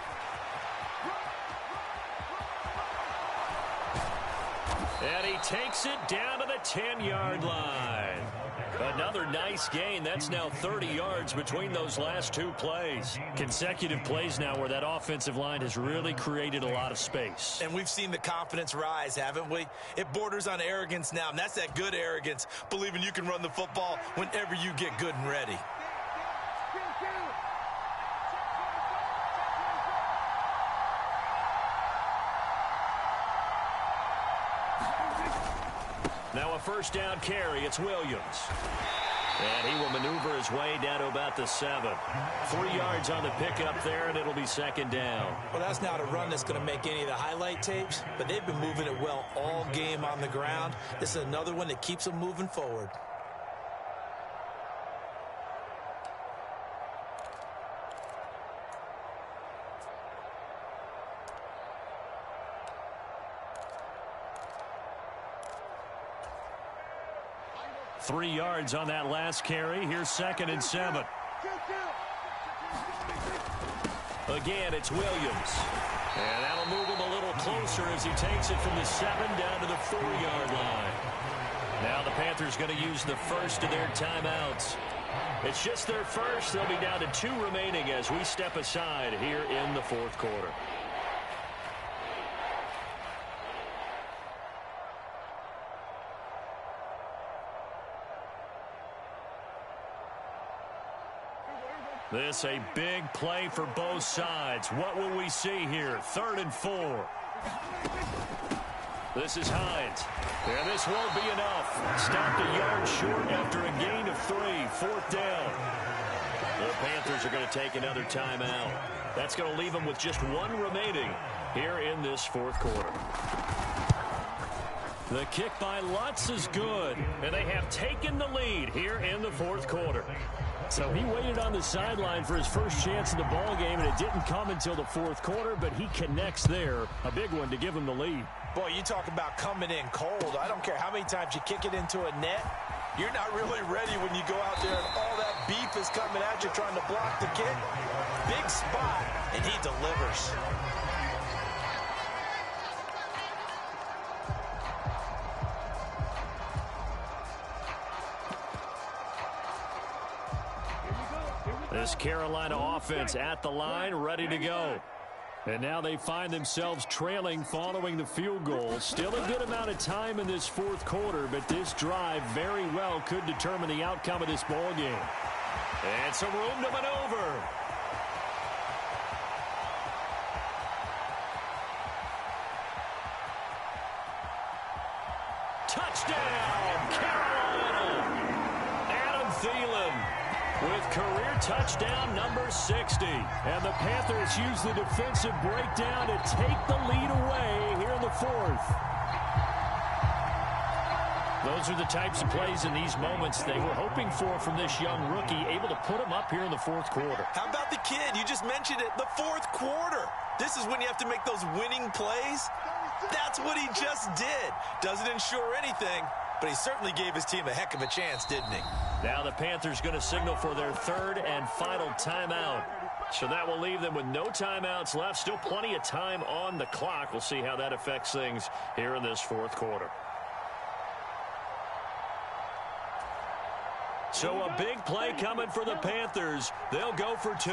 And he takes it down to the 10-yard line. Another nice gain. That's now 30 yards between those last 2 plays. Consecutive plays now where that offensive line has really created a lot of space. And we've seen the confidence rise, haven't we? It borders on arrogance now, and that's that good arrogance, believing you can run the football whenever you get good and ready. Now a first down carry. It's Williams. And he will maneuver his way down to about the 7. 3 yards on the pickup there, and it'll be 2nd down. Well, that's not a run that's going to make any of the highlight tapes, but they've been moving it well all game on the ground. This is another one that keeps them moving forward. Three yards on that last carry. Here's 2nd and 7. Again, it's Williams. And that'll move him a little closer as he takes it from the 7 down to the 4-yard line. Now the Panthers going to use the first of their timeouts. It's just their first. They'll be down to 2 remaining as we step aside here in the 4th quarter. This a big play for both sides. What will we see here? 3rd and 4. This is Hines. And this won't be enough. Stopped a yard short after a gain of 3. 4th down. The Panthers are going to take another timeout. That's going to leave them with just 1 remaining here in this 4th quarter. The kick by Lutz is good. And they have taken the lead here in the 4th quarter. So he waited on the sideline for his first chance in the ball game, and it didn't come until the 4th quarter, but he connects there. A big one to give him the lead. Boy, you talk about coming in cold. I don't care how many times you kick it into a net. You're not really ready when you go out there and all that beef is coming at you trying to block the kick. Big spot, and he delivers. This Carolina offense at the line, ready to go. And now they find themselves trailing following the field goal. Still a good amount of time in this fourth quarter, but this drive very well could determine the outcome of this ball game. And some room to maneuver. Touchdown, Carolina! Adam Thielen with career touchdown number 60. And the Panthers use the defensive breakdown to take the lead away here in the fourth. Those are the types of plays in these moments they were hoping for from this young rookie, able to put him up here in the fourth quarter. How about the kid? You just mentioned it, the fourth quarter. This is when you have to make those winning plays. That's what he just did. Doesn't ensure anything, but he certainly gave his team a heck of a chance, didn't he? Now the Panthers going to signal for their third and final timeout. So that will leave them with no timeouts left. Still plenty of time on the clock. We'll see how that affects things here in this fourth quarter. So a big play coming for the Panthers. They'll go for two.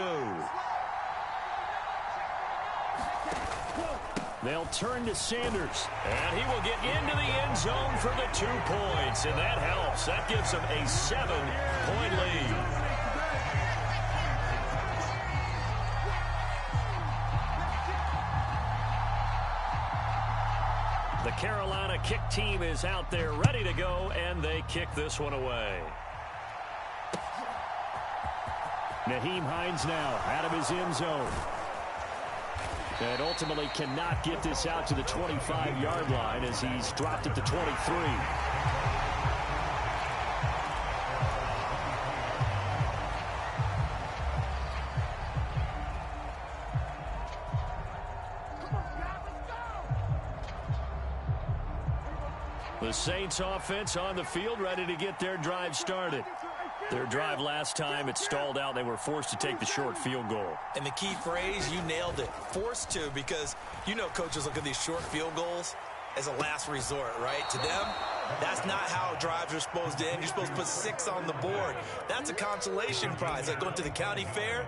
They'll turn to Sanders, and he will get into the end zone for the 2 points, and that helps. That gives them a 7-point lead. The Carolina kick team is out there ready to go, and they kick this one away. Nyheim Hines now out of his end zone. And ultimately cannot get this out to the 25-yard line as he's dropped it to 23. The Saints offense on the field ready to get their drive started. Their drive last time, it stalled out. They were forced to take the short field goal. And the key phrase, you nailed it. Forced to, because you know coaches look at these short field goals as a last resort, right? To them, that's not how drives are supposed to end. You're supposed to put 6 on the board. That's a consolation prize. Like going to the county fair,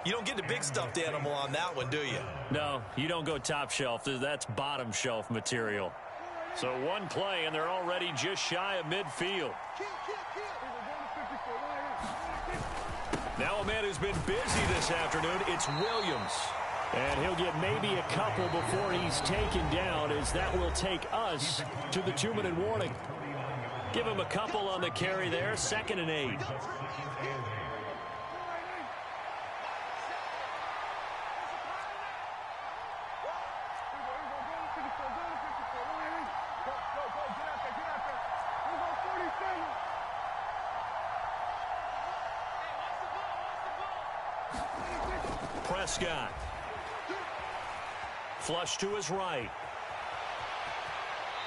you don't get the big stuffed animal on that one, do you? No, you don't go top shelf. That's bottom shelf material. So one play, and they're already just shy of midfield. Now a man who's been busy this afternoon, it's Williams. And he'll get maybe a couple before he's taken down, as that will take us to the 2-minute warning. Give him a couple on the carry there, 2nd and 8. Prescott. Flush to his right.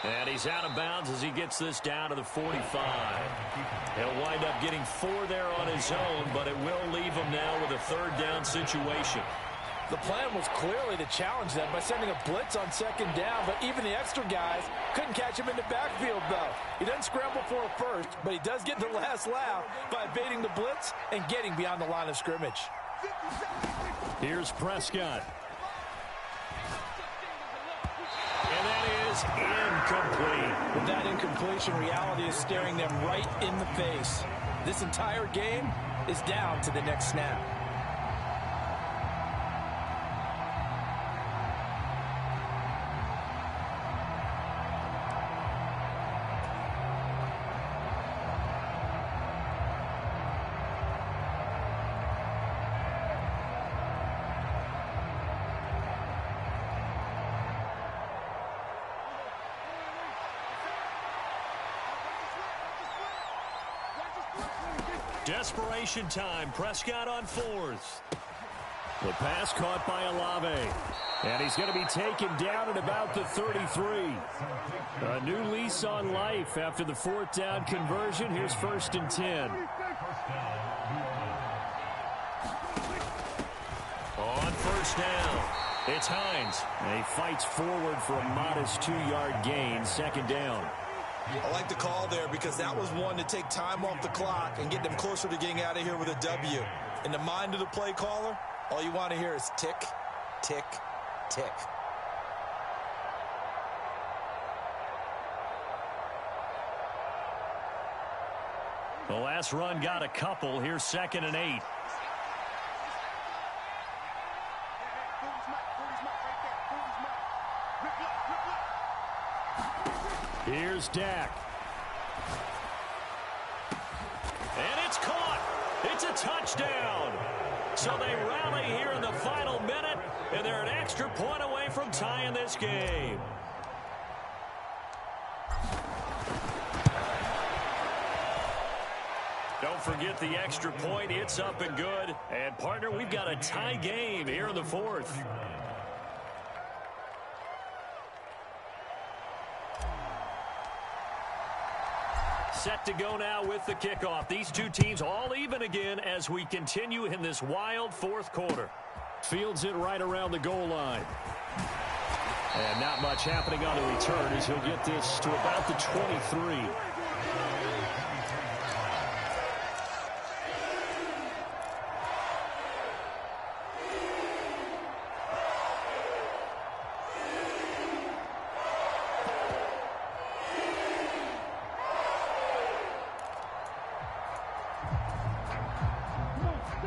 And he's out of bounds as he gets this down to the 45. He'll wind up getting 4 there on his own, but it will leave him now with a 3rd down situation. The plan was clearly to challenge them by sending a blitz on 2nd down, but even the extra guys couldn't catch him in the backfield, though. He doesn't scramble for a first, but he does get the last laugh by evading the blitz and getting beyond the line of scrimmage. Here's Prescott. And that is incomplete. With that incompletion, reality is staring them right in the face. This entire game is down to the next snap. Desperation time. Prescott on 4th. The pass caught by Olave. And he's going to be taken down at about the 33. A new lease on life after the 4th down conversion. Here's 1st and 10. On 1st down, it's Hines. And he fights forward for a modest 2-yard gain. 2nd down. I like the call there because that was one to take time off the clock and get them closer to getting out of here with a W. In the mind of the play caller, all you want to hear is tick, tick, tick. The last run got a couple. Here's 2nd and 8. Here's Dak. And it's caught. It's a touchdown. So they rally here in the final minute, and they're an extra point away from tying this game. Don't forget the extra point. It's up and good. And, partner, we've got a tie game here in the 4th. Set to go now with the kickoff. These two teams all even again as we continue in this wild 4th quarter. Fields it right around the goal line. And not much happening on the return as he'll get this to about the 23.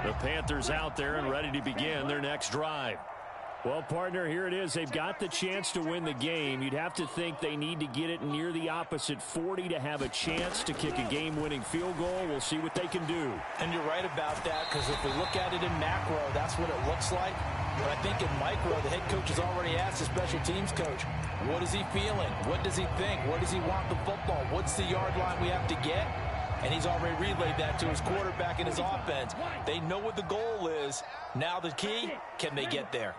The Panthers out there and ready to begin their next drive. Well, partner, here it is. They've got the chance to win the game. You'd have to think they need to get it near the opposite 40 to have a chance to kick a game-winning field goal. We'll see what they can do. And you're right about that, because if we look at it in macro, that's what it looks like. But I think in micro, the head coach has already asked the special teams coach, what is he feeling? What does he think? Where does he want the football? What's the yard line we have to get? And he's already relayed that to his quarterback and his offense. They know what the goal is. Now the key, can they get there?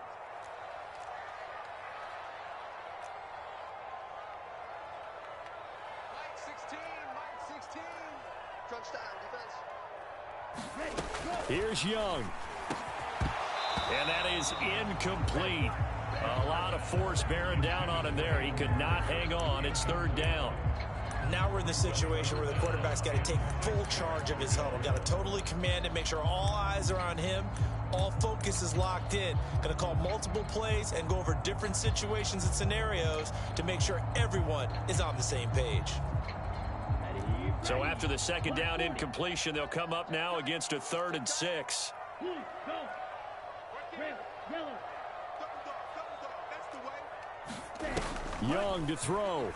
Here's Young. And that is incomplete. A lot of force bearing down on him there. He could not hang on. It's 3rd down. Now we're in the situation where the quarterback's got to take full charge of his huddle. Got to totally command it, make sure all eyes are on him. All focus is locked in. Going to call multiple plays and go over different situations and scenarios to make sure everyone is on the same page. So after the 2nd down incompletion, they'll come up now against a 3rd and 6. Young to throw.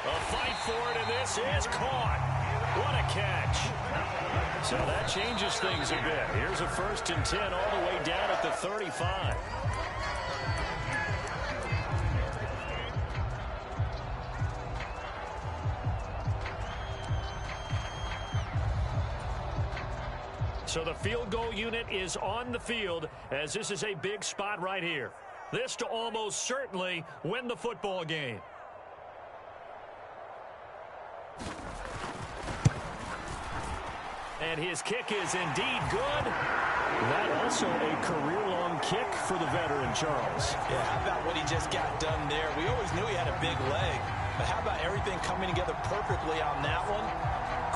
A fight for it, and this is caught. What a catch. So that changes things a bit. Here's a 1st and 10 all the way down at the 35. So the field goal unit is on the field as this is a big spot right here. This to almost certainly win the football game. And his kick is indeed good. That also a career-long kick for the veteran, Charles. Yeah, how about what he just got done there? We always knew he had a big leg, but how about everything coming together perfectly on that one?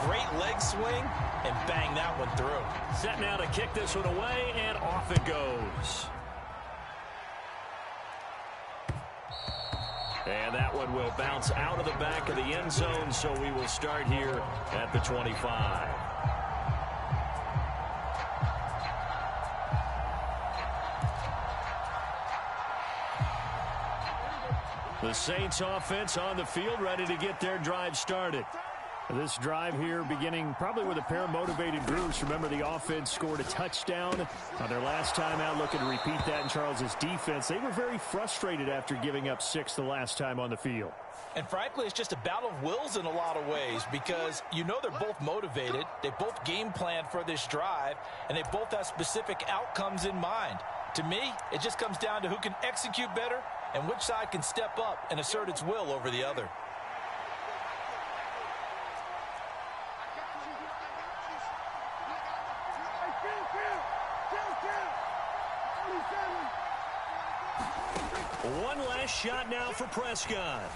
Great leg swing, and bang that one through. Set now to kick this one away, and off it goes. And that one will bounce out of the back of the end zone, so we will start here at the 25. The Saints offense on the field, ready to get their drive started. This drive here beginning probably with a pair of motivated groups. Remember, the offense scored a touchdown on their last time out, looking to repeat that in Charles's defense. They were very frustrated after giving up 6 the last time on the field. And frankly, it's just a battle of wills in a lot of ways, because you know they're both motivated. They both game planned for this drive, and they both have specific outcomes in mind. To me, it just comes down to who can execute better and which side can step up and assert its will over the other. One last shot now for Prescott.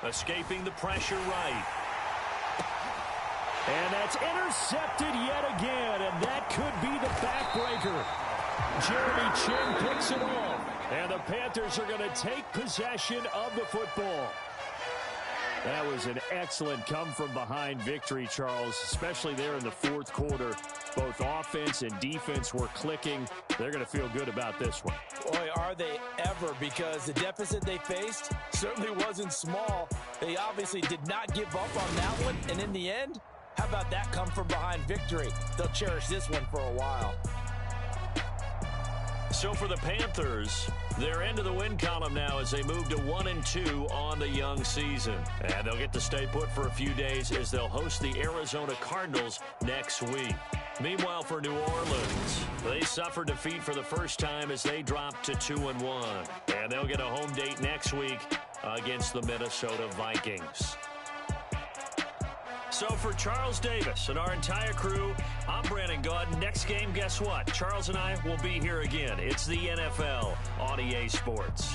Escaping the pressure right. And that's intercepted yet again, and that could be the backbreaker. Jeremy Chinn picks it off, and the Panthers are going to take possession of the football. That was an excellent come-from-behind victory, Charles, especially there in the fourth quarter. Both offense and defense were clicking. They're going to feel good about this one. Boy, are they ever, because the deficit they faced certainly wasn't small. They obviously did not give up on that one, and in the end, how about that come-from-behind victory? They'll cherish this one for a while. So for the Panthers, they're into the win column now as they move to 1-2 on the young season. And they'll get to stay put for a few days as they'll host the Arizona Cardinals next week. Meanwhile, for New Orleans, they suffered defeat for the first time as they dropped to 2-1. And they'll get a home date next week against the Minnesota Vikings. So for Charles Davis and our entire crew, I'm Brandon Gaudin. Next game, guess what? Charles and I will be here again. It's the NFL on EA Sports.